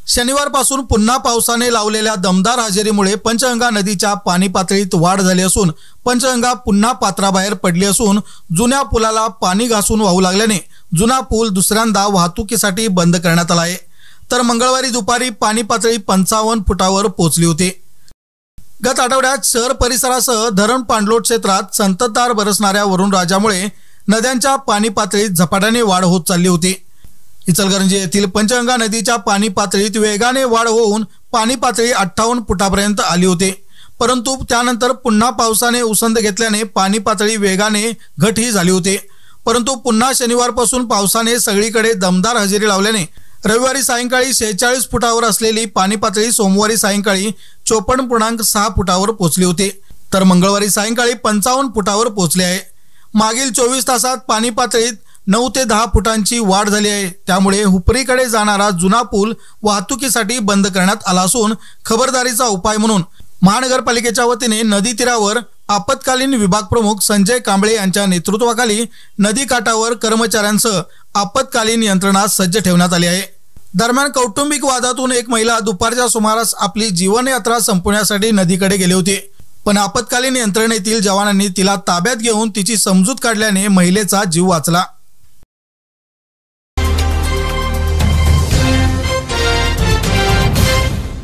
शनिवारपासून पुन्हा पावसाने लावलेल्या दमदार हजेरीमुळे पंचगंगा नदीच्या पाणी पातळीत वाढ झाली असून पंचगंगा पुन्हा पात्राबाहेर पडली असून जुन्या पुलाला पाणी घासून वाहू लागल्याने जुना पूल दुसऱ्यांदा वाहतुकीसाठी बंद करण्यात आला आहे। तर मंगळवारी दुपारी पाणी पातळी 55 फुटावर पोहोचली होती। गत आठवड्यात शहर परिसरासह धरण पाणलोट क्षेत्रात संततधार बरसणाऱ्या वरुणराजामुळे नद्यांच्या पाणी पातळीत झपाट्याने वाढ होत चालली होती। इचलकरंजी येथील पंचगंगा नदीच्या पाणी पातळीत वेगाने वाढ होऊन पाणी पातळी 58 फुटापर्यंत आली होती, परंतु त्यानंतर पुन्हा पावसाने उसंत घेतल्याने पाणी पातळी वेगाने घटही झाली होती। परंतु पुन्हा शनिवारपासून पावसाने सगळीकडे दमदार हजेरी लावल्याने रविवारी सायंकाळी 46 फुटावर असलेली पाणी पातळी सोमवारी सायंकाळी 54.6 फुटावर पोहोचली होती, तर मंगळवारी सायंकाळी 55 फुटावर पोहोचली आहे। मागील 24 तासात पाणी पातळीत 9 ते 10 फुटांची वाढ झाली आहे। त्यामुळे हुपरीकडे जाणारा जुना पूल वाहतुकीसाठी बंद करण्यात आला असून खबरदारीचा उपाय म्हणून महानगरपालिकेच्या वतीने नदी तीरावर आपत्कालीन विभाग प्रमुख संजय कांबळे यांच्या नेतृत्वाखाली नदी काठावर कर्मचाऱ्यांसह आपत्कालीन यंत्रणा सज्ज ठेवण्यात आली आहे। दरम्यान कौटुंबिक वादातून एक महिला दुपारच्या सुमारास आपली जीवनयात्रा संपवण्यासाठी नदीकडे गेली होती, पण आपत्कालीन यंत्रणेतील जवानांनी तिला ताब्यात घेऊन तिची समजूत काढल्याने महिलेचा जीव वाचला।